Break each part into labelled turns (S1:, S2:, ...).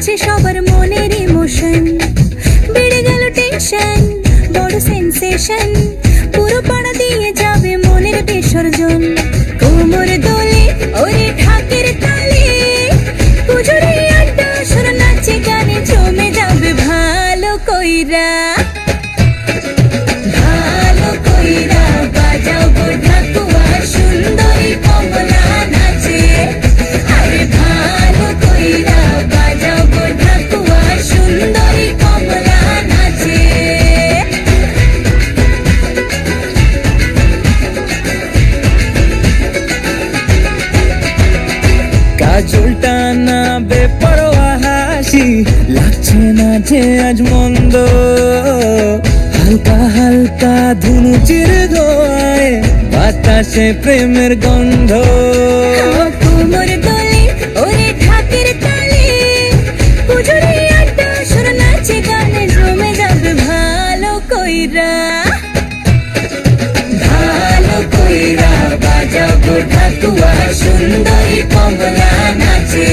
S1: খাচ্ছে সবার মনের ইমোশন, বেড়ে গেল টেনশন, বড় সেন্সেশন, পুরো পাড়া দিয়ে যাবে মনের বিসর্জন। কোমর দোলে ওরে ঢাকের তালে, পুজোরে আড্ডা সুর নাচে গানে জমে যাবে ভালো কইরা। ভালো কইরা বাজাও গো ঢাকুয়া, সুন্দরী কমলা নাচে। আরে ভালো কইরা বাজাও গো ঢাকুয়া, সুন্দরী কমলা নাচে।
S2: কাজলটা না বেপরোয়া হাসি, লাগছে না যে আজ মন্দ। হালকা হালকা ধুনুচির ধোঁয়ায় বাতাসে প্রেমের গন্ধ।
S1: কোমর দোলে ওরে ঢাকের তালে, পুজোরে আড্ডা সুর নাচে গানে জমে যাবে ভালো কইরা। ভালো কইরা বাজাও গো ঢাকুয়া, সুন্দরী কমলা নাচে।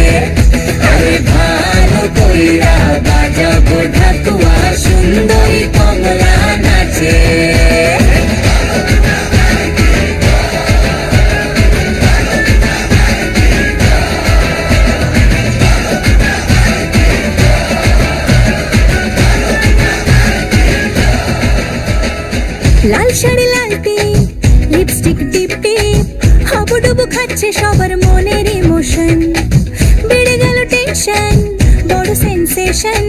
S1: আরে ভালো কইরা বাজাও গো ঢাকুয়া, সুন্দরী কমলা নাচে। লাল শাড়ি লাল টিপ, লিপস্টিক টিপ টিপ, হাবুডুবু খাচ্ছে সবার মনের ইমোশন, বেড়ে গেল টেনশন, বড় সেন্সেশন,